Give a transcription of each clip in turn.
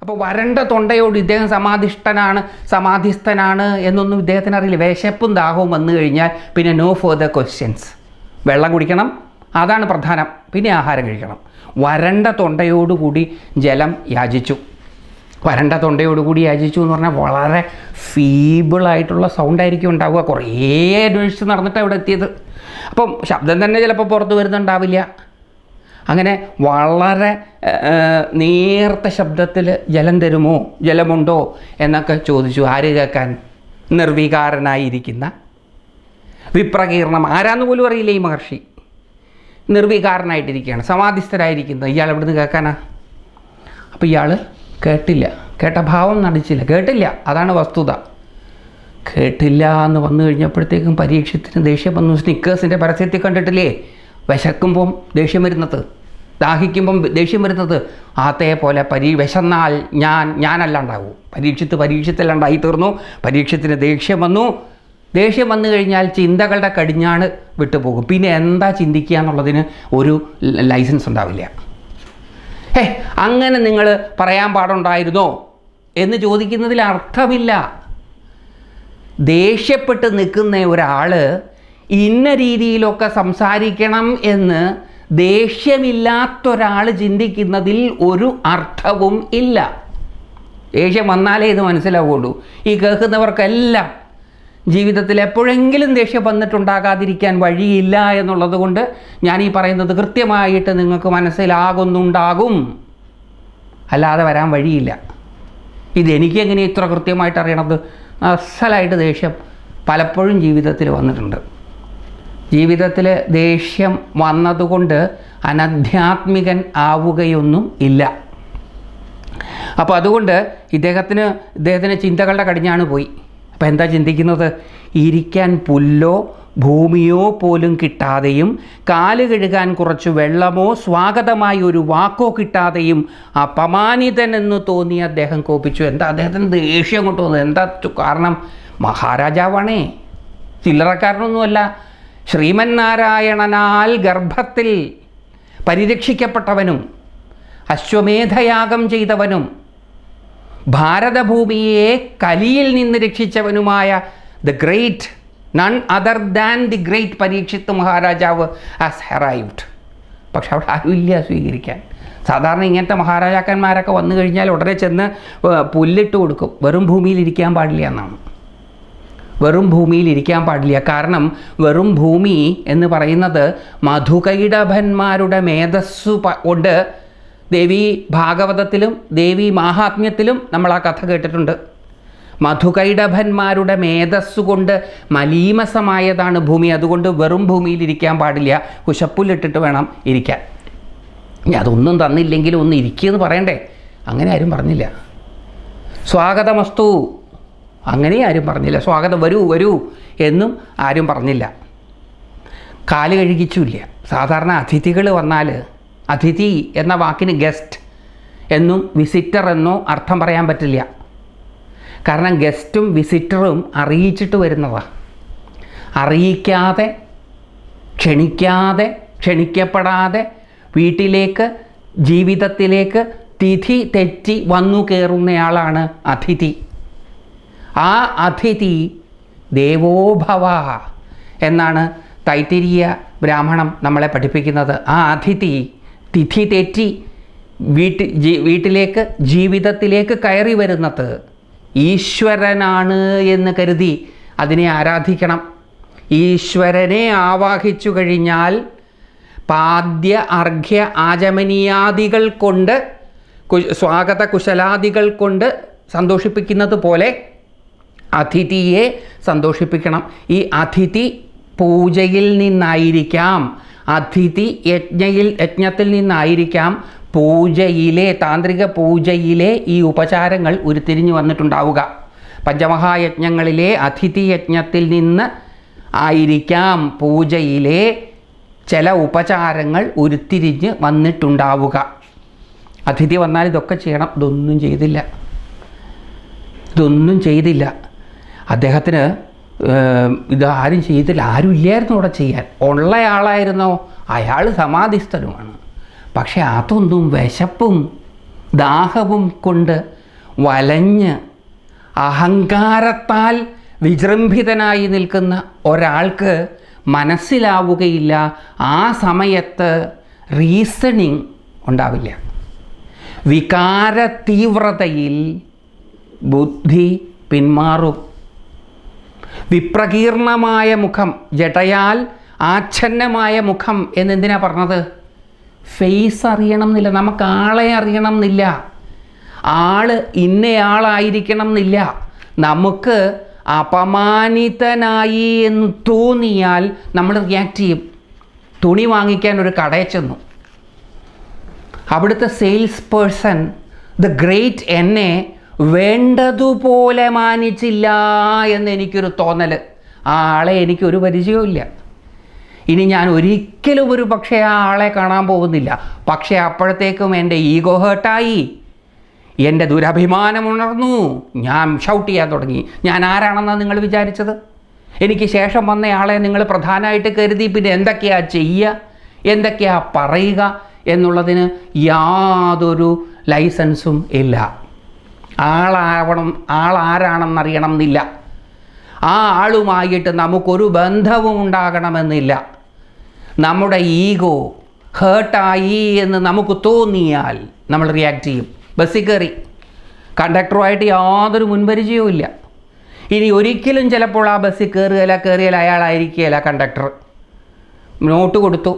അപ്പോൾ വരണ്ട തൊണ്ടയോട് ഇദ്ദേഹം സമാധിസ്ഥനാണ് എന്നൊന്നും ഇദ്ദേഹത്തിന് അറിയില്ല. വിശപ്പും ദാഹവും വന്നു കഴിഞ്ഞാൽ പിന്നെ നോ ഫർദർ ക്വസ്റ്റ്യൻസ്. വെള്ളം കുടിക്കണം, അതാണ് പ്രധാനം, പിന്നെ ആഹാരം കഴിക്കണം. വരണ്ട തൊണ്ടയോടുകൂടി ജലം യാചിച്ചു. വരണ്ട തൊണ്ടയോടുകൂടി യാചിച്ചു എന്ന് പറഞ്ഞാൽ വളരെ ഫീബിളായിട്ടുള്ള സൗണ്ടായിരിക്കും ഉണ്ടാവുക. കുറേ അന്വേഷിച്ച് നടന്നിട്ട് അവിടെ എത്തിയത്. അപ്പം ശബ്ദം തന്നെ ചിലപ്പോൾ പുറത്ത് വരുന്നുണ്ടാവില്ല. അങ്ങനെ വളരെ നേർത്ത ശബ്ദത്തിൽ ജലം തരുമോ, ജലമുണ്ടോ എന്നൊക്കെ ചോദിച്ചു. ആര് കേൾക്കാൻ? നിർവികാരനായിരിക്കുന്ന വിപ്രകീർണം. ആരാന്ന് പോലും അറിയില്ല ഈ മഹർഷി. നിർവികാരനായിട്ടിരിക്കുകയാണ്, സമാധിസ്ഥരായിരിക്കുന്നത്. ഇയാൾ എവിടെ നിന്ന് കേൾക്കാനാ? അപ്പോൾ ഇയാൾ കേട്ടില്ല, കേട്ട ഭാവം നടിച്ചില്ല, കേട്ടില്ല. അതാണ് വസ്തുത. കേട്ടില്ല എന്ന് വന്നു കഴിഞ്ഞപ്പോഴത്തേക്കും പരീക്ഷത്തിന് ദേഷ്യം വന്നു. സ്നിക്കേഴ്സിൻ്റെ പരസ്യത്തിൽ കണ്ടിട്ടില്ലേ, വിശക്കുമ്പം ദേഷ്യം വരുന്നത്, ദാഹിക്കുമ്പം ദേഷ്യം വരുന്നത്. അതേപോലെ വിശന്നാൽ ഞാനല്ലാണ്ടാവും. പരീക്ഷത്തിലല്ലാണ്ടായി തീർന്നു. പരീക്ഷത്തിന് ദേഷ്യം വന്നു. ദേഷ്യം വന്നു കഴിഞ്ഞാൽ ചിന്തകളുടെ കടിഞ്ഞാണ് വിട്ടുപോകും. പിന്നെ എന്താ ചിന്തിക്കുക എന്നുള്ളതിന് ഒരു ലൈസൻസ് ഉണ്ടാവില്ല. അങ്ങനെ നിങ്ങൾ പറയാൻ പാടുണ്ടായിരുന്നോ എന്ന് ചോദിക്കുന്നതിൽ അർത്ഥമില്ല. ദേഷ്യപ്പെട്ട് നിൽക്കുന്ന ഒരാൾ ഇന്ന രീതിയിലൊക്കെ സംസാരിക്കണം എന്ന് ദേഷ്യമില്ലാത്തൊരാൾ ചിന്തിക്കുന്നതിൽ ഒരു അർത്ഥവും ഇല്ല. ദേഷ്യം വന്നാലേ ഇത് മനസ്സിലാവുള്ളൂ. ഈ കേൾക്കുന്നവർക്കെല്ലാം ജീവിതത്തിൽ എപ്പോഴെങ്കിലും ദേഷ്യം വന്നിട്ടുണ്ടാകാതിരിക്കാൻ വഴിയില്ല എന്നുള്ളത് കൊണ്ട് ഞാൻ ഈ പറയുന്നത് കൃത്യമായിട്ട് നിങ്ങൾക്ക് മനസ്സിലാകുന്നുണ്ടാകും. അല്ലാതെ വരാൻ വഴിയില്ല. ഇതെനിക്കെങ്ങനെ ഇത്ര കൃത്യമായിട്ട് അറിയണത്? അസലായിട്ട് ദേഷ്യം പലപ്പോഴും ജീവിതത്തിൽ വന്നിട്ടുണ്ട്. ജീവിതത്തിൽ ദേഷ്യം വന്നതുകൊണ്ട് അനധ്യാത്മികൻ ആവുകയൊന്നും ഇല്ല. അപ്പോൾ അതുകൊണ്ട് ഇദ്ദേഹത്തിന് ചിന്തകളുടെ കടിഞ്ഞാണ് പോയി. അപ്പോൾ എന്താ ചിന്തിക്കുന്നത്? ഇരിക്കാൻ പുല്ലോ ഭൂമിയോ പോലും കിട്ടാതെയും കാല് കഴുകാൻ കുറച്ച് വെള്ളമോ സ്വാഗതമായി ഒരു വാക്കോ കിട്ടാതെയും അപമാനിതനെന്ന് തോന്നി അദ്ദേഹം കോപിച്ചു. എന്താ അദ്ദേഹത്തിന് ദേഷ്യം കൊണ്ട് തോന്നുന്നത്? എന്താ കാരണം? മഹാരാജാവാണേ, ചില്ലറക്കാരനൊന്നുമല്ല. ശ്രീമൻ നാരായണനാൽ ഗർഭത്തിൽ പരിരക്ഷിക്കപ്പെട്ടവനും അശ്വമേധയാഗം ചെയ്തവനും ഭാരതഭൂമിയെ കലിയിൽ നിന്ന് രക്ഷിച്ചവനുമായ the great, none other than the great Parikshit മഹാരാജാവ് ഹാസ് അറൈവ്ഡ്. പക്ഷെ അവിടെ ആരുമില്ല സ്വീകരിക്കാൻ. സാധാരണ ഇങ്ങനത്തെ മഹാരാജാക്കന്മാരൊക്കെ വന്നു കഴിഞ്ഞാൽ ഉടനെ ചെന്ന് പുല്ലിട്ട് കൊടുക്കും. വെറും ഭൂമിയിലിരിക്കാൻ പാടില്ല എന്നാണ്. വെറും ഭൂമിയിലിരിക്കാൻ പാടില്ല. കാരണം വെറും ഭൂമി എന്ന് പറയുന്നത് മധുകൈടഭന്മാരുടെ മേധസ്സു കൊണ്ട് ദേവി ഭാഗവതത്തിലും ദേവി മാഹാത്മ്യത്തിലും നമ്മൾ ആ കഥ കേട്ടിട്ടുണ്ട്. മധുകൈടഭന്മാരുടെ മേധസ്സുകൊണ്ട് മലീമസമായതാണ് ഭൂമി. അതുകൊണ്ട് വെറും ഭൂമിയിലിരിക്കാൻ പാടില്ല, കുശപ്പുല്ലിട്ടിട്ട് വേണം ഇരിക്കാൻ. ഇനി അതൊന്നും തന്നില്ലെങ്കിലും ഒന്ന് ഇരിക്കുമെന്ന് പറയണ്ടേ? അങ്ങനെ ആരും പറഞ്ഞില്ല. സ്വാഗതമസ്തു അങ്ങനെ ആരും പറഞ്ഞില്ല. സ്വാഗതം, വരൂ വരൂ എന്നും ആരും പറഞ്ഞില്ല. കാല് കഴുകിച്ചില്ല. സാധാരണ അതിഥികൾ വന്നാൽ അതിഥി എന്ന വാക്കിന് ഗസ്റ്റ് എന്നും വിസിറ്റർ എന്നോ അർത്ഥം പറയാൻ പറ്റില്ല. കാരണം ഗസ്റ്റും വിസിറ്ററും അറിയിച്ചിട്ട് വരുന്നതാണ്. അറിയിക്കാതെ, ക്ഷണിക്കപ്പെടാതെ വീട്ടിലേക്ക്, ജീവിതത്തിലേക്ക് തിഥി തെറ്റി വന്നു കയറുന്നയാളാണ് അതിഥി. ആ അതിഥി ദേവോഭവ എന്നാണ് തൈത്തിരീയ ബ്രാഹ്മണം നമ്മളെ പഠിപ്പിക്കുന്നത്. ആ അതിഥി തിഥി തെറ്റി വീട്ടിലേക്ക്, ജീവിതത്തിലേക്ക് കയറി വരുന്നത് ഈശ്വരനാണ് എന്ന് കരുതി അതിനെ ആരാധിക്കണം. ഈശ്വരനെ ആവാഹിച്ചു കഴിഞ്ഞാൽ പാദ്യ അർഘ്യ ആചമനീയാദികൾ കൊണ്ട്, സ്വാഗത കുശലാദികൾ കൊണ്ട് സന്തോഷിപ്പിക്കുന്നത് പോലെ അതിഥിയെ സന്തോഷിപ്പിക്കണം. ഈ അതിഥി പൂജയിൽ നിന്നായിരിക്കാം, അതിഥി യജ്ഞത്തിൽ നിന്നായിരിക്കാം പൂജയിലെ, താന്ത്രിക പൂജയിലെ ഈ ഉപചാരങ്ങൾ ഉരുത്തിരിഞ്ഞു വന്നിട്ടുണ്ടാവുക. പഞ്ചമഹായജ്ഞങ്ങളിലെ അതിഥി യജ്ഞത്തിൽ നിന്ന് ആയിരിക്കാം പൂജയിലെ ചില ഉപചാരങ്ങൾ ഉരുത്തിരിഞ്ഞ് വന്നിട്ടുണ്ടാവുക. അതിഥി വന്നാൽ ഇതൊക്കെ ചെയ്യണം. ഇതൊന്നും ചെയ്തില്ല. അദ്ദേഹത്തിന് ഇതാരും ചെയ്തില്ല. ആരും ഇല്ലായിരുന്നു അവിടെ ചെയ്യാൻ. ഉള്ളയാളായിരുന്നോ? അയാൾ സമാധിസ്ഥനുമാണ്. പക്ഷേ അതൊന്നും വിശപ്പും ദാഹവും കൊണ്ട് വലഞ്ഞ് അഹങ്കാരത്താൽ വിജൃംഭിതനായി നിൽക്കുന്ന ഒരാൾക്ക് മനസ്സിലാവുകയില്ല. ആ സമയത്ത് റീസണിങ് ഉണ്ടാവില്ല. വികാര തീവ്രതയിൽ ബുദ്ധി പിന്മാറും. വിപ്രകീർണമായ മുഖം, ജടയാൽ ആച്ഛന്നമായ മുഖം എന്നെന്തിനാ പറഞ്ഞത്? ഫേസ് അറിയണം എന്നില്ല, നമുക്ക് ആളെ അറിയണം എന്നില്ല, ആള് ഇന്നയാളായിരിക്കണം എന്നില്ല. നമുക്ക് അപമാനിതനായി എന്ന് തോന്നിയാൽ നമ്മൾ റിയാക്ട് ചെയ്യും. തുണി വാങ്ങിക്കാൻ ഒരു കടയിൽ ചെന്നു, അവിടുത്തെ സെയിൽസ് പേഴ്സൺ ദ ഗ്രേറ്റ് എന്നെ വേണ്ടതുപോലെ മാനിച്ചില്ല എന്ന് എനിക്കൊരു തോന്നൽ. ആ ആളെ എനിക്കൊരു പരിചയവുമില്ല. ഇനി ഞാൻ ഒരിക്കലും ഒരു പക്ഷേ ആ ആളെ കാണാൻ പോകുന്നില്ല. പക്ഷേ അപ്പോഴത്തേക്കും എൻ്റെ ഈഗോ ഹേർട്ടായി, എൻ്റെ ദുരഭിമാനം ഉണർന്നു, ഞാൻ ഷൗട്ട് ചെയ്യാൻ തുടങ്ങി. ഞാൻ ആരാണെന്നാണ് നിങ്ങൾ വിചാരിച്ചത്? എനിക്ക് ശേഷം വന്നയാളെ നിങ്ങൾ പ്രധാനമായിട്ട് കരുതി. പിന്നെ എന്തൊക്കെയാണ് ചെയ്യുക, എന്തൊക്കെയാണ് പറയുക എന്നുള്ളതിന് യാതൊരു ലൈസൻസും ഇല്ല. ആളാരാണെന്നറിയണം എന്നില്ല. ആ ആളുമായിട്ട് നമുക്കൊരു ബന്ധവും ഉണ്ടാകണമെന്നില്ല. നമ്മുടെ ഈഗോ ഹേർട്ടായി എന്ന് നമുക്ക് തോന്നിയാൽ നമ്മൾ റിയാക്ട് ചെയ്യും. ബസ്സിൽ കയറി, കണ്ടക്ടറുമായിട്ട് യാതൊരു മുൻപരിചയവും ഇല്ല. ഇനി ഒരിക്കലും ചിലപ്പോൾ ആ ബസ്സിൽ കയറിയാൽ അയാളായിരിക്കുകയില്ല കണ്ടക്ടർ. നോട്ട് കൊടുത്തു,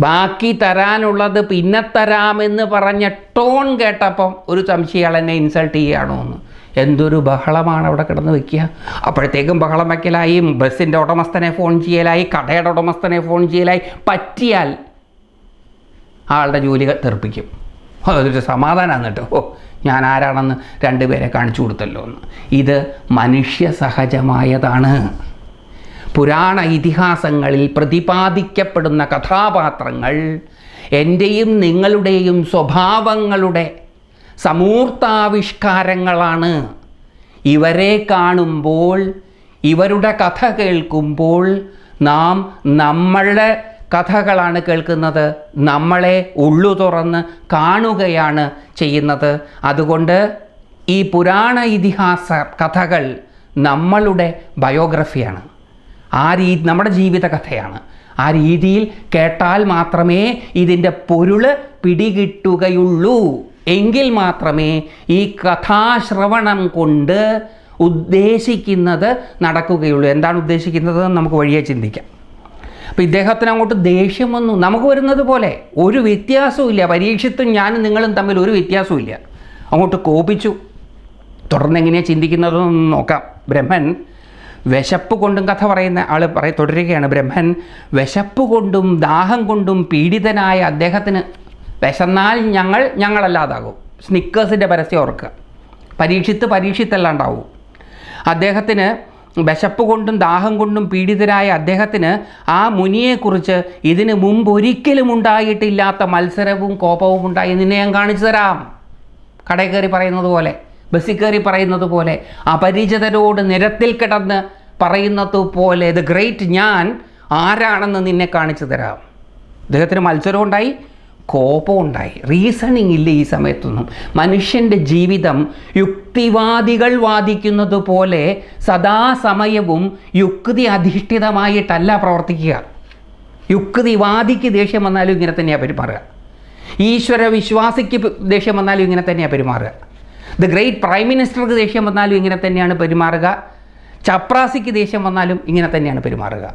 ബാക്കി തരാനുള്ളത് പിന്നെ തരാമെന്ന് പറഞ്ഞ ടോൺ കേട്ടപ്പം ഒരു സംശയം എന്നെ ഇൻസൾട്ട് ചെയ്യുകയാണോ എന്ന്. എന്തൊരു ബഹളമാണ് അവിടെ കിടന്ന് വയ്ക്കുക. അപ്പോഴത്തേക്കും ബഹളം വയ്ക്കലായി, ബസ്സിൻ്റെ ഉടമസ്ഥനെ ഫോൺ ചെയ്യലായി, കടയുടെ ഉടമസ്ഥനെ ഫോൺ ചെയ്യലായി. പറ്റിയാൽ ആളുടെ ജോലി തെറിപ്പിക്കും. അതൊരു സമാധാനമാണ് കേട്ടോ. ഞാൻ ആരാണെന്ന് രണ്ടുപേരെ കാണിച്ചു കൊടുത്തല്ലോ എന്ന്. ഇത് മനുഷ്യ സഹജമായതാണ്. പുരാണ ഇതിഹാസങ്ങളിൽ പ്രതിപാദിക്കപ്പെടുന്ന കഥാപാത്രങ്ങൾ എൻ്റെയും നിങ്ങളുടെയും സ്വഭാവങ്ങളുടെ സമൂർത്താവിഷ്കാരങ്ങളാണ്. ഇവരെ കാണുമ്പോൾ, ഇവരുടെ കഥ കേൾക്കുമ്പോൾ നാം നമ്മളുടെ കഥകളാണ് കേൾക്കുന്നത്, നമ്മളെ ഉള്ളു തുറന്ന് കാണുകയാണ് ചെയ്യുന്നത്. അതുകൊണ്ട് ഈ പുരാണ ഇതിഹാസ കഥകൾ നമ്മളുടെ ബയോഗ്രഫിയാണ്. നമ്മുടെ ജീവിത കഥയാണ്. ആ രീതിയിൽ കേട്ടാൽ മാത്രമേ ഇതിൻ്റെ പൊരുള് പിടികിട്ടുകയുള്ളൂ. എങ്കിൽ മാത്രമേ ഈ കഥാശ്രവണം കൊണ്ട് ഉദ്ദേശിക്കുന്നത് നടക്കുകയുള്ളൂ. എന്താണ് ഉദ്ദേശിക്കുന്നത് നമുക്ക് വഴിയെ ചിന്തിക്കാം. അപ്പോൾ ഇദ്ദേഹത്തിന് അങ്ങോട്ട് ദേഷ്യം വന്നു. നമുക്ക് വരുന്നത് പോലെ ഒരു വ്യത്യാസവും ഇല്ല. പരീക്ഷത്തും ഞാനും നിങ്ങളും തമ്മിൽ ഒരു വ്യത്യാസവും ഇല്ല. അങ്ങോട്ട് കോപിച്ചു. തുടർന്ന് എങ്ങനെയാണ് ചിന്തിക്കുന്നതെന്ന് നോക്കാം. ബ്രഹ്മൻ വിശപ്പ് കൊണ്ടും, കഥ പറയുന്ന ആൾ തുടരുകയാണ്. ബ്രഹ്മൻ വിശപ്പ് കൊണ്ടും ദാഹം കൊണ്ടും പീഡിതനായ അദ്ദേഹത്തിന്, വിശന്നാൽ ഞങ്ങളല്ലാതാകും. സ്നിക്കേഴ്സിൻ്റെ പരസ്യം ഓർക്കുക. പരീക്ഷിത്തല്ലാണ്ടാവും. അദ്ദേഹത്തിന് വിശപ്പ് കൊണ്ടും ദാഹം കൊണ്ടും പീഡിതരായ അദ്ദേഹത്തിന് ആ മുനിയെക്കുറിച്ച് ഇതിന് മുമ്പ് ഒരിക്കലും ഉണ്ടായിട്ടില്ലാത്ത മത്സരവും കോപവും ഉണ്ടായി. നിന്നെ ഞാൻ കാണിച്ചു തരാം. കടയിൽ കയറി പറയുന്നത് പോലെ, ബസ്സിൽ കയറി പറയുന്നത് പോലെ, അപരിചിതരോട് നിരത്തിൽ കിടന്ന് പറയുന്നത് പോലെ, ദ ഗ്രേറ്റ് ഞാൻ ആരാണെന്ന് നിന്നെ കാണിച്ചു തരാം. അദ്ദേഹത്തിന് മത്സരം ഉണ്ടായി, കോപം ഉണ്ടായി. റീസണിങ് ഇല്ല ഈ സമയത്തൊന്നും. മനുഷ്യൻ്റെ ജീവിതം യുക്തിവാദികൾ വാദിക്കുന്നത് പോലെ സദാസമയവും യുക്തി അധിഷ്ഠിതമായിട്ടല്ല പ്രവർത്തിക്കുക. യുക്തിവാദിക്ക് ദേഷ്യം വന്നാലും ഇങ്ങനെ തന്നെയാണ് പെരുമാറുക. ഈശ്വര വിശ്വാസിക്ക് ദേഷ്യം വന്നാലും ഇങ്ങനെ തന്നെയാണ് പെരുമാറുക. ദ ഗ്രേറ്റ് പ്രൈം മിനിസ്റ്റർക്ക് ദേഷ്യം വന്നാലും ഇങ്ങനെ തന്നെയാണ് പെരുമാറുക. ചപ്രാസിക്ക് ദേഷ്യം വന്നാലും ഇങ്ങനെ തന്നെയാണ് പെരുമാറുക.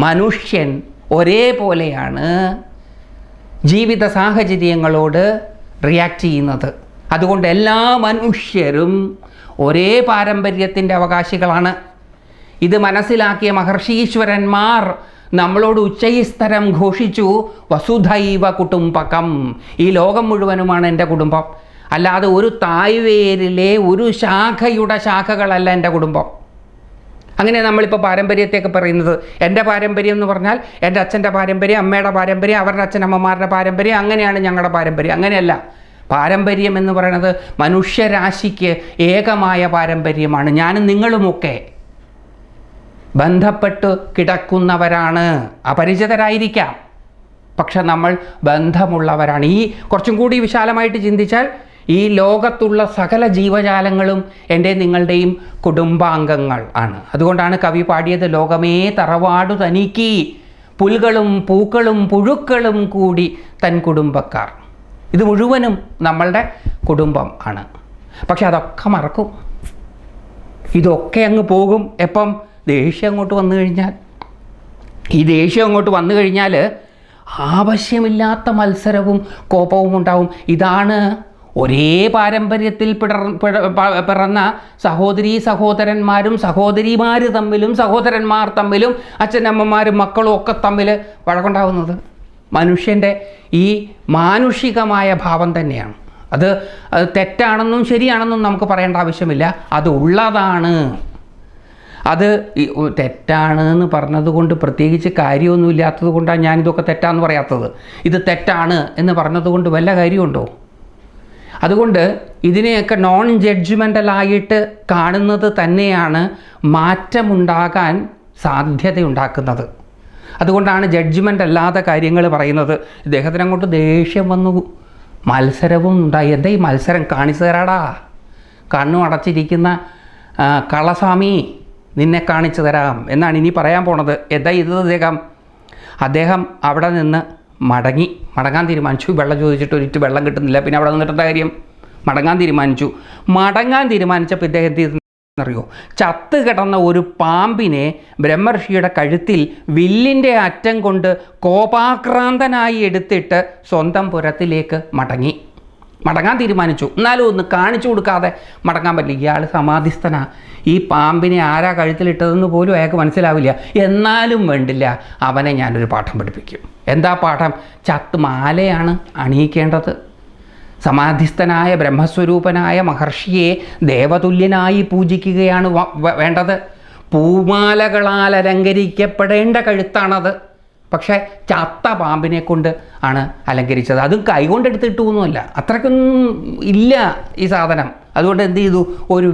മനുഷ്യൻ ഒരേപോലെയാണ് ജീവിത സാഹചര്യങ്ങളോട് റിയാക്ട് ചെയ്യുന്നത്. അതുകൊണ്ട് എല്ലാ മനുഷ്യരും ഒരേ പാരമ്പര്യത്തിൻ്റെ അവകാശികളാണ്. ഇത് മനസ്സിലാക്കിയ മഹർഷീശ്വരന്മാർ നമ്മളോട് ഉച്ചൈസ്തരം ഘോഷിച്ചു, വസുധൈവ കുടുംബകം. ഈ ലോകം മുഴുവനുമാണ് എൻ്റെ കുടുംബം. അല്ലാതെ ഒരു തായ്വേരിലെ ഒരു ശാഖയുടെ ശാഖകളല്ല എൻ്റെ കുടുംബം. അങ്ങനെ നമ്മളിപ്പോൾ പാരമ്പര്യത്തെയൊക്കെ പറയുന്നത്. എൻ്റെ പാരമ്പര്യം എന്ന് പറഞ്ഞാൽ എൻ്റെ അച്ഛൻ്റെ പാരമ്പര്യം, അമ്മയുടെ പാരമ്പര്യം, അവരുടെ അച്ഛനമ്മമാരുടെ പാരമ്പര്യം, അങ്ങനെയാണ് ഞങ്ങളുടെ പാരമ്പര്യം. അങ്ങനെയല്ല. പാരമ്പര്യം എന്ന് പറയുന്നത് മനുഷ്യരാശിക്ക് ഏകമായ പാരമ്പര്യമാണ്. ഞാനും നിങ്ങളുമൊക്കെ ബന്ധപ്പെട്ട് കിടക്കുന്നവരാണ്. അപരിചിതരായിരിക്കാം, പക്ഷെ നമ്മൾ ബന്ധമുള്ളവരാണ്. ഈ കുറച്ചും കൂടി വിശാലമായിട്ട് ചിന്തിച്ചാൽ ഈ ലോകത്തുള്ള സകല ജീവജാലങ്ങളും എൻ്റെ നിങ്ങളുടെയും കുടുംബാംഗങ്ങൾ ആണ്. അതുകൊണ്ടാണ് കവി പാടിയത്, ലോകമേ തറവാടു തനിക്ക് പുൽകളും പൂക്കളും പുഴുക്കളും കൂടി തൻ കുടുംബക്കാർ. ഇത് മുഴുവനും നമ്മളുടെ കുടുംബം ആണ്. പക്ഷെ അതൊക്കെ മറക്കും, ഇതൊക്കെ അങ്ങ് പോകും. എപ്പം? ദേഷ്യം അങ്ങോട്ട് വന്നു കഴിഞ്ഞാൽ. ഈ ദേഷ്യം അങ്ങോട്ട് വന്നു കഴിഞ്ഞാൽ ആവശ്യമില്ലാത്ത മത്സരവും കോപവും ഉണ്ടാവും. ഇതാണ് ഒരേ പാരമ്പര്യത്തിൽ പിറന്ന സഹോദരീ സഹോദരന്മാരും സഹോദരിമാർ തമ്മിലും സഹോദരന്മാർ തമ്മിലും അച്ഛനമ്മമാരും മക്കളും ഒക്കെ തമ്മിൽ വഴക്കുണ്ടാവുന്നത്. മനുഷ്യൻ്റെ ഈ മാനുഷികമായ ഭാവം തന്നെയാണ്. അത് തെറ്റാണെന്നും ശരിയാണെന്നും നമുക്ക് പറയേണ്ട ആവശ്യമില്ല, അത് ഉള്ളതാണ്. അത് തെറ്റാണ് എന്ന് പറഞ്ഞതുകൊണ്ട് പ്രത്യേകിച്ച് കാര്യമൊന്നുമില്ലാത്തത് കൊണ്ടാണ് ഞാനിതൊക്കെ തെറ്റാന്ന് പറയാത്തത്. ഇത് തെറ്റാണ് എന്ന് പറഞ്ഞതുകൊണ്ട് വല്ല കാര്യമുണ്ടോ? അതുകൊണ്ട് ഇതിനെയൊക്കെ നോൺ ജഡ്ജ്മെൻ്റലായിട്ട് കാണുന്നത് തന്നെയാണ് മാറ്റമുണ്ടാകാൻ സാധ്യതയുണ്ടാക്കുന്നത്. അതുകൊണ്ടാണ് ജഡ്ജ്മെൻ്റ് അല്ലാത്ത കാര്യങ്ങൾ പറയുന്നത്. ഇദ്ദേഹത്തിന് അങ്ങോട്ട് ദേഷ്യം വന്നു, മത്സരവും ഉണ്ടായി. എന്താ ഈ മത്സരം? കാണിച്ചു തരാടാ, കണ്ണു അടച്ചിരിക്കുന്ന കളസ്വാമി, നിന്നെ കാണിച്ചു തരാം എന്നാണ് ഇനി പറയാൻ പോണത്. എന്താ ഇത്? അദ്ദേഹം അവിടെ നിന്ന് മടങ്ങാൻ തീരുമാനിച്ചു. വെള്ളം ചോദിച്ചിട്ട് ഒരിറ്റ് വെള്ളം കിട്ടുന്നില്ല, പിന്നെ അവിടെ നിന്നിട്ടെന്താ കാര്യം? മടങ്ങാൻ തീരുമാനിച്ചപ്പോൾ ഇദ്ദേഹം അറിയോ, ചത്ത് കിടന്ന ഒരു പാമ്പിനെ ബ്രഹ്മർഷിയുടെ കഴുത്തിൽ വില്ലിൻ്റെ അറ്റം കൊണ്ട് കോപാക്രാന്തനായി എടുത്തിട്ട് സ്വന്തം പുരത്തിലേക്ക് മടങ്ങാൻ തീരുമാനിച്ചു. എന്നാലും ഒന്ന് കാണിച്ചു കൊടുക്കാതെ മടങ്ങാൻ പറ്റില്ല. ഇയാൾ സമാധിസ്ഥനാ. ഈ പാമ്പിനെ ആരാ കഴുത്തിലിട്ടതെന്ന് പോലും അയാൾക്ക് മനസ്സിലാവില്ല. എന്നാലും വേണ്ടില്ല, അവനെ ഞാനൊരു പാഠം പഠിപ്പിക്കും. എന്താ പാഠം? മാലയാണ് അണിയിക്കേണ്ടത്. സമാധിസ്ഥനായ ബ്രഹ്മസ്വരൂപനായ മഹർഷിയെ ദേവതുല്യനായി പൂജിക്കുകയാണ് വേണ്ടത്. പൂമാലകളാൽ അലങ്കരിക്കപ്പെടേണ്ട കഴുത്താണത്. പക്ഷേ ചത്ത പാമ്പിനെ കൊണ്ട് ആണ് അലങ്കരിച്ചത്. അതും കൈകൊണ്ടെടുത്തിട്ടൊന്നുമല്ല, അത്രയ്ക്കൊന്നും ഇല്ല ഈ സാധനം. അതുകൊണ്ട് എന്ത് ചെയ്തു? ഒരു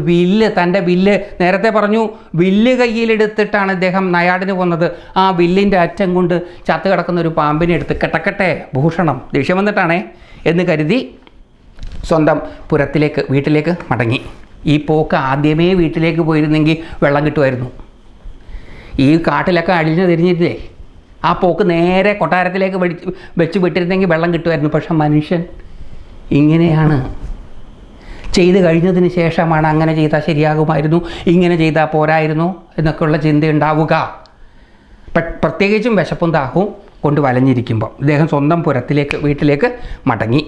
തൻ്റെ വില്ല്, നേരത്തെ പറഞ്ഞു വില്ല് കയ്യിലെടുത്തിട്ടാണ് ഇദ്ദേഹം നയാടിന് പോകുന്നത്. ആ വില്ലിൻ്റെ അറ്റം കൊണ്ട് ചത്ത് കിടക്കുന്ന ഒരു പാമ്പിനെ എടുത്ത് കെട്ടക്കട്ടെ ഭൂഷണം, ദേഷ്യം വന്നിട്ടാണേ എന്ന് കരുതി സ്വന്തം വീട്ടിലേക്ക് മടങ്ങി. ഈ പോക്ക് ആദ്യമേ വീട്ടിലേക്ക് പോയിരുന്നെങ്കിൽ വെള്ളം കിട്ടുമായിരുന്നു. ഈ കാട്ടിലൊക്കെ അഴിഞ്ഞു തിരിഞ്ഞില്ലേ, ആ പോക്ക് നേരെ കൊട്ടാരത്തിലേക്ക് വെച്ച് വിട്ടിരുന്നെങ്കിൽ വെള്ളം കിട്ടുമായിരുന്നു. പക്ഷെ മനുഷ്യൻ ഇങ്ങനെയാണ്. ചെയ്ത് കഴിഞ്ഞതിന് ശേഷമാണ് അങ്ങനെ ചെയ്താൽ ശരിയാകുമായിരുന്നു, ഇങ്ങനെ ചെയ്താൽ പോരായിരുന്നു എന്നൊക്കെയുള്ള ചിന്ത ഉണ്ടാവുക. പ്രത്യേകിച്ചും വിശപ്പും ദാഹവും കൊണ്ട് വലഞ്ഞിരിക്കുമ്പോൾ ഇദ്ദേഹം സ്വന്തം വീട്ടിലേക്ക് മടങ്ങി.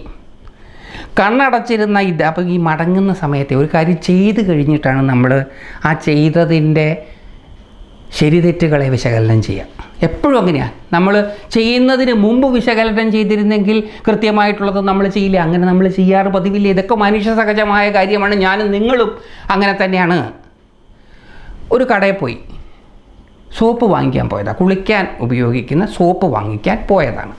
കണ്ണടച്ചിരുന്ന അപ്പോൾ ഈ മടങ്ങുന്ന സമയത്തെ ഒരു കാര്യം ചെയ്ത് കഴിഞ്ഞിട്ടാണ് നമ്മൾ ആ ചെയ്തതിൻ്റെ ശരിതെറ്റുകളെ വിശകലനം ചെയ്യുക. എപ്പോഴും അങ്ങനെയാണ്. നമ്മൾ ചെയ്യുന്നതിന് മുമ്പ് വിശകലനം ചെയ്തിരുന്നെങ്കിൽ കൃത്യമായിട്ടുള്ളത് നമ്മൾ ചെയ്യില്ല. അങ്ങനെ നമ്മൾ ചെയ്യാറ് പതിവില്ല. ഇതൊക്കെ മനുഷ്യ സഹജമായ കാര്യമാണ്. ഞാനും നിങ്ങളും അങ്ങനെ തന്നെയാണ്. ഒരു കടയിൽ പോയി സോപ്പ് വാങ്ങിക്കാൻ പോയതാണ്, കുളിക്കാൻ ഉപയോഗിക്കുന്ന സോപ്പ് വാങ്ങിക്കാൻ പോയതാണ്.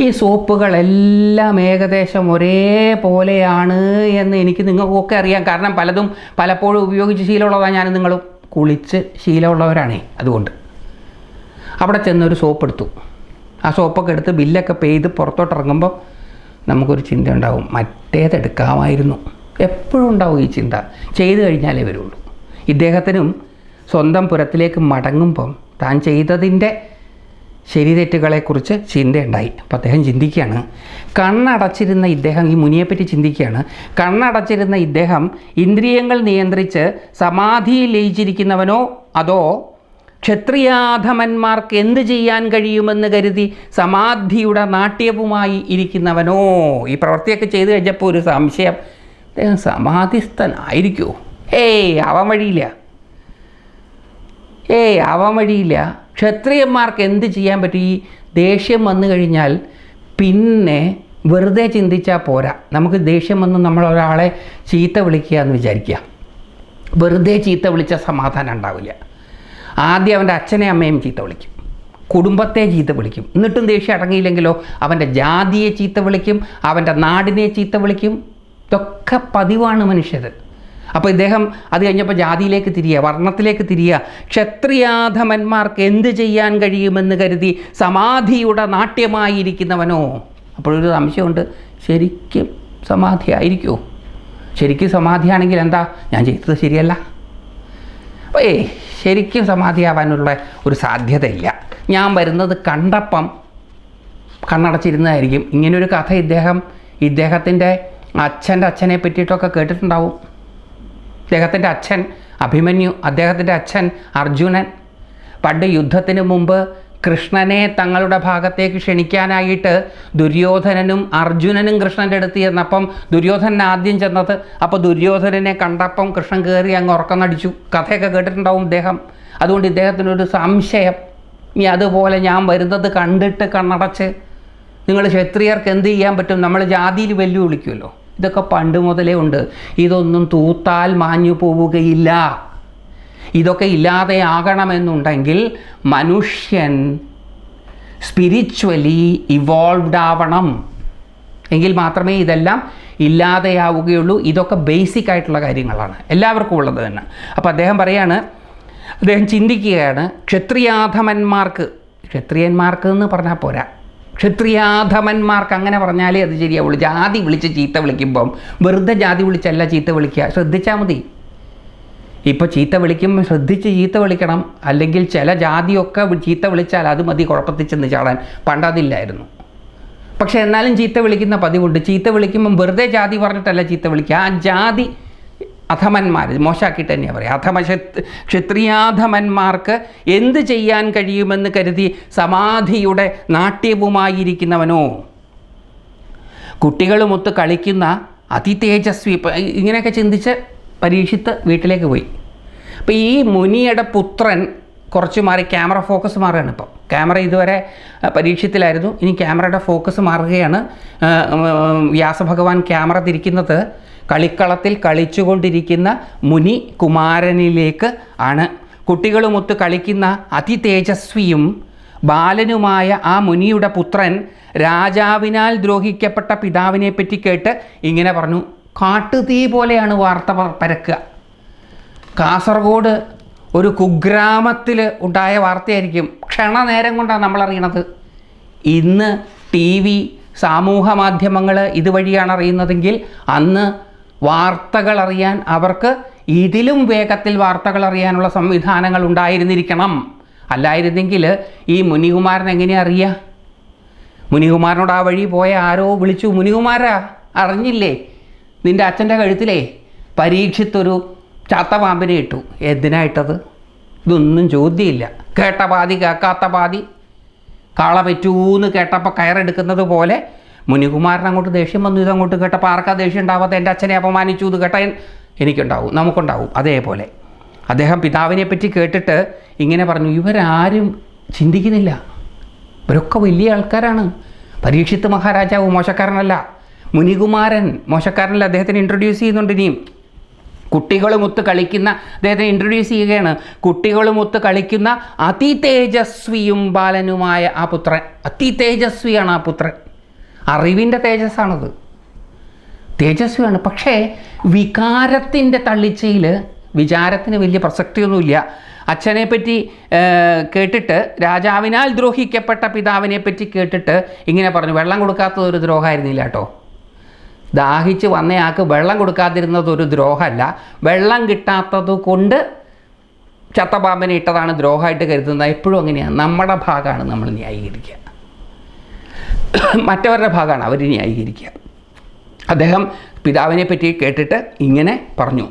ഈ സോപ്പുകളെല്ലാം ഏകദേശം ഒരേപോലെയാണ് എന്ന് എനിക്ക് നിങ്ങൾക്കൊക്കെ അറിയാം. കാരണം പലപ്പോഴും ഉപയോഗിച്ച് ശീലമുള്ളതാണ്. ഞാനും നിങ്ങളും കുളിച്ച് ശീലമുള്ളവരാണേ. അതുകൊണ്ട് അവിടെ ചെന്നൊരു സോപ്പ് എടുത്തു. ആ സോപ്പൊക്കെ എടുത്ത് ബില്ലൊക്കെ പേ ചെയ്ത് പുറത്തോട്ടിറങ്ങുമ്പോൾ നമുക്കൊരു ചിന്ത ഉണ്ടാവും, മറ്റേതെടുക്കാമായിരുന്നു. എപ്പോഴും ഉണ്ടാവും ഈ ചിന്ത, ചെയ്തു കഴിഞ്ഞാലേ വരുള്ളൂ. ഇദ്ദേഹത്തിനും സ്വന്തം പുരത്തിലേക്ക് മടങ്ങുമ്പം താൻ ചെയ്തതിൻ്റെ ശരിതെറ്റുകളെക്കുറിച്ച് ചിന്തയുണ്ടായി. അപ്പോൾ അദ്ദേഹം ചിന്തിക്കുകയാണ്, കണ്ണടച്ചിരുന്ന ഇദ്ദേഹം, ഈ മുനിയെപ്പറ്റി ചിന്തിക്കുകയാണ്, കണ്ണടച്ചിരുന്ന ഇദ്ദേഹം ഇന്ദ്രിയങ്ങൾ നിയന്ത്രിച്ച് സമാധിയിൽ ലയിച്ചിരിക്കുന്നവനോ അതോ ക്ഷത്രിയാധമന്മാർക്ക് എന്ത് ചെയ്യാൻ കഴിയുമെന്ന് കരുതി സമാധിയുടെ നാട്യവുമായി ഇരിക്കുന്നവനോ? ഈ പ്രവൃത്തിയൊക്കെ ചെയ്തു കഴിഞ്ഞപ്പോൾ ഒരു സംശയം, അദ്ദേഹം സമാധിസ്ഥനായിരിക്കുമോ? ആവാൻ വഴിയില്ല. ക്ഷത്രിയന്മാർക്ക് എന്ത് ചെയ്യാൻ പറ്റും? ഈ ദേഷ്യം വന്നു കഴിഞ്ഞാൽ പിന്നെ വെറുതെ ചിന്തിച്ചാൽ പോരാ. നമുക്ക് ദേഷ്യം വന്ന് നമ്മളൊരാളെ ചീത്ത വിളിക്കുക എന്ന് വിചാരിക്കുക. വെറുതെ ചീത്ത വിളിച്ചാൽ സമാധാനം ഉണ്ടാവില്ല. ആദ്യം അവൻ്റെ അച്ഛനെ അമ്മയും ചീത്ത വിളിക്കും, കുടുംബത്തെ ചീത്ത വിളിക്കും. എന്നിട്ടും ദേഷ്യം അടങ്ങിയില്ലെങ്കിലോ അവൻ്റെ ജാതിയെ ചീത്ത വിളിക്കും, അവൻ്റെ നാടിനെ ചീത്ത വിളിക്കും. ഇതൊക്കെ പതിവാണ് മനുഷ്യർ. അപ്പോൾ ഇദ്ദേഹം അത് കഴിഞ്ഞപ്പോൾ ജാതിയിലേക്ക് തിരിയുക, വർണ്ണത്തിലേക്ക് തിരിയുക. ക്ഷത്രിയാധമന്മാർക്ക് എന്ത് ചെയ്യാൻ കഴിയുമെന്ന് കരുതി സമാധിയുടെ നാട്യമായിരിക്കുന്നവനോ. അപ്പോഴൊരു സംശയമുണ്ട്, ശരിക്കും സമാധി ആയിരിക്കുമോ? ശരിക്കും സമാധിയാണെങ്കിൽ എന്താ, ഞാൻ ചെയ്തത് ശരിയല്ല. അപ്പോൾ ശരിക്കും സമാധിയാവാനുള്ള ഒരു സാധ്യതയില്ല. ഞാൻ വരുന്നത് കണ്ടപ്പം കണ്ണടച്ചിരുന്നതായിരിക്കും. ഇങ്ങനൊരു കഥ ഇദ്ദേഹത്തിൻ്റെ അച്ഛനെ പറ്റിയിട്ടൊക്കെ കേട്ടിട്ടുണ്ടാവും. അദ്ദേഹത്തിൻ്റെ അച്ഛൻ അഭിമന്യു, അദ്ദേഹത്തിൻ്റെ അച്ഛൻ അർജുനൻ പണ്ട് യുദ്ധത്തിന് മുമ്പ് കൃഷ്ണനെ തങ്ങളുടെ ഭാഗത്തേക്ക് ക്ഷണിക്കാനായിട്ട് ദുര്യോധനനും അർജുനനും കൃഷ്ണൻ്റെ അടുത്ത് ചെന്നപ്പം ദുര്യോധനൻ ആദ്യം ചെന്നത്. അപ്പോൾ ദുര്യോധനനെ കണ്ടപ്പം കൃഷ്ണൻ കയറി അങ്ങ് ഉറക്കം നടിച്ചു. കഥയൊക്കെ കേട്ടിട്ടുണ്ടാവും ഇദ്ദേഹം. അതുകൊണ്ട് ഇദ്ദേഹത്തിനൊരു സംശയം, ഇനി അതുപോലെ ഞാൻ വരുന്നത് കണ്ടിട്ട് കണ്ണടച്ച് നിങ്ങൾ ക്ഷത്രിയർക്ക് എന്ത് ചെയ്യാൻ പറ്റും, നമ്മൾ ജാതിയിൽ വെല്ലുവിളിക്കുമല്ലോ. ഇതൊക്കെ പണ്ട് മുതലേ ഉണ്ട്. ഇതൊന്നും തൂത്താൽ മാഞ്ഞു പോവുകയില്ല. ഇതൊക്കെ ഇല്ലാതെ ആകണമെന്നുണ്ടെങ്കിൽ മനുഷ്യൻ സ്പിരിച്വലി ഇവോൾവ്ഡ് ആവണം. എങ്കിൽ മാത്രമേ ഇതെല്ലാം ഇല്ലാതെയാവുകയുള്ളൂ. ഇതൊക്കെ ബേസിക് ആയിട്ടുള്ള കാര്യങ്ങളാണ്, എല്ലാവർക്കും ഉള്ളത് തന്നെ. അപ്പോൾ അദ്ദേഹം പറയാണ്, അദ്ദേഹം ചിന്തിക്കുകയാണ്, ക്ഷത്രിയന്മാർക്ക് എന്ന് പറഞ്ഞാൽ പോരാ, ക്ഷത്രിയാധമന്മാർക്ക് അങ്ങനെ പറഞ്ഞാലേ അത് ശരിയാവുള്ളൂ. ജാതി വിളിച്ച് ചീത്ത വിളിക്കുമ്പം വെറുതെ ജാതി വിളിച്ചല്ല ചീത്ത വിളിക്കുക, ശ്രദ്ധിച്ചാൽ മതി. ഇപ്പോൾ ചീത്ത വിളിക്കുമ്പോൾ ശ്രദ്ധിച്ച് ചീത്ത വിളിക്കണം. അല്ലെങ്കിൽ ചില ജാതിയൊക്കെ ചീത്ത വിളിച്ചാൽ അത് മതി കുഴപ്പത്തിൽ ചെന്ന് ചാടാൻ. പണ്ടതില്ലായിരുന്നു. പക്ഷേ എന്നാലും ചീത്ത വിളിക്കുന്ന പതിവുണ്ട്. ചീത്ത വിളിക്കുമ്പം വെറുതെ ജാതി പറഞ്ഞിട്ടല്ല ചീത്ത വിളിക്കുക, ആ ജാതി അധമന്മാർ മോശമാക്കിയിട്ട് തന്നെയാണ് പറയുക. ക്ഷത്രിയാധമന്മാർക്ക് എന്ത് ചെയ്യാൻ കഴിയുമെന്ന് കരുതി സമാധിയുടെ നാട്യവുമായിരിക്കുന്നവനോ, കുട്ടികളുമൊത്ത് കളിക്കുന്ന അതിതേജസ്വി. ഇങ്ങനെയൊക്കെ ചിന്തിച്ച് പരീക്ഷിത്ത് വീട്ടിലേക്ക് പോയി. അപ്പോൾ ഈ മുനിയുടെ പുത്രൻ കുറച്ച് മാറി, ക്യാമറ ഫോക്കസ് മാറുകയാണ്. ഇപ്പം ക്യാമറ ഇതുവരെ പരീക്ഷത്തിലായിരുന്നു, ഇനി ക്യാമറയുടെ ഫോക്കസ് മാറുകയാണ്. വ്യാസഭഗവാൻ ക്യാമറ തിരിക്കുന്നത് കളിക്കളത്തിൽ കളിച്ചുകൊണ്ടിരിക്കുന്ന മുനി കുമാരനിലേക്ക് ആണ്. കുട്ടികളുമൊത്ത് കളിക്കുന്ന അതിതേജസ്വിയും ബാലനുമായ ആ മുനിയുടെ പുത്രൻ രാജാവിനാൽ ദ്രോഹിക്കപ്പെട്ട പിതാവിനെ പറ്റി കേട്ട് ഇങ്ങനെ പറഞ്ഞു. കാട്ടുതീ പോലെയാണ് വാർത്ത പരക്കുക. കാസർഗോഡ് ഒരു കുഗ്രാമത്തിൽ ഉണ്ടായ വാർത്തയായിരിക്കും. ക്ഷണനേരം കൊണ്ടാണ് നമ്മളറിയണത്. ഇന്ന് TV, സമൂഹ മാധ്യമങ്ങൾ ഇതുവഴിയാണ് അറിയുന്നതെങ്കിൽ അന്ന് വാർത്തകൾ അറിയാൻ അവർക്ക് ഇതിലും വേഗത്തിൽ വാർത്തകൾ അറിയാനുള്ള സംവിധാനങ്ങൾ ഉണ്ടായിരുന്നിരിക്കണം. അല്ലായിരുന്നെങ്കിൽ ഈ മുനികുമാരൻ എങ്ങനെയാണ് അറിയുക? മുനികുമാരനോട് ആ വഴി പോയ ആരോ വിളിച്ചു, മുനികുമാരാ അറിഞ്ഞില്ലേ നിൻ്റെ അച്ഛൻ്റെ കഴുത്തിലേ പരീക്ഷിത്തൊരു ചാത്തപാമ്പിനെ ഇട്ടു. എന്തിനായിട്ടത്? ഇതൊന്നും ചോദ്യമില്ല. കേട്ട പാതി കേൾക്കാത്ത പാതി. കാള പറ്റൂന്ന് കേട്ടപ്പോൾ കയറെടുക്കുന്നത് പോലെ മുനികുമാരൻ അങ്ങോട്ട് ദേഷ്യം വന്നു. ഇതങ്ങോട്ട് കേട്ടപ്പോൾ ആർക്കാ ദേഷ്യം ഉണ്ടാവാത്ത? എൻ്റെ അച്ഛനെ അപമാനിച്ചു ഇത് കേട്ട എനിക്കുണ്ടാവും, നമുക്കുണ്ടാവും. അതേപോലെ അദ്ദേഹം പിതാവിനെ പറ്റി കേട്ടിട്ട് ഇങ്ങനെ പറഞ്ഞു. ഇവരാരും ചിന്തിക്കുന്നില്ല, ഇവരൊക്കെ വലിയ ആൾക്കാരാണ്. പരീക്ഷിത്ത് മഹാരാജാവ് മോശക്കാരനല്ല, മുനികുമാരൻ മോശക്കാരനല്ല. അദ്ദേഹത്തിന് ഇൻട്രൊഡ്യൂസ് ചെയ്യുന്നുണ്ട്. ഇനിയും കുട്ടികളുമൊത്ത് കളിക്കുന്ന, അദ്ദേഹത്തെ ഇൻട്രൊഡ്യൂസ് ചെയ്യുകയാണ്. കുട്ടികളുമൊത്ത് കളിക്കുന്ന അതിതേജസ്വിയും ബാലനുമായ ആ പുത്രൻ. അതിതേജസ്വിയാണ് ആ പുത്രൻ. അറിവിൻ്റെ തേജസ്സാണത്, തേജസ്വിയാണ്. പക്ഷേ വികാരത്തിൻ്റെ തള്ളിച്ചയിൽ വിചാരത്തിന് വലിയ പ്രസക്തിയൊന്നുമില്ല. അച്ഛനെ പറ്റി കേട്ടിട്ട്, രാജാവിനാൽ ദ്രോഹിക്കപ്പെട്ട പിതാവിനെ പറ്റി കേട്ടിട്ട് ഇങ്ങനെ പറഞ്ഞു. വെള്ളം കൊടുക്കാത്തത് ഒരു ദ്രോഹമായിരുന്നില്ല കേട്ടോ. ദാഹിച്ച് വന്നയാൾക്ക് വെള്ളം കൊടുക്കാതിരുന്നത് ഒരു ദ്രോഹമല്ല. വെള്ളം കിട്ടാത്തത് കൊണ്ട് ചത്തപാമ്പിനെ ഇട്ടതാണ് ദ്രോഹമായിട്ട് കരുതുന്നത്. എപ്പോഴും അങ്ങനെയാണ്. നമ്മുടെ ഭാഗമാണ് നമ്മൾ ന്യായീകരിക്കുക, മറ്റവരുടെ ഭാഗമാണ് അവർ ന്യായീകരിക്കുക. അദ്ദേഹം പിതാവിനെ പറ്റി കേട്ടിട്ട് ഇങ്ങനെ പറഞ്ഞു.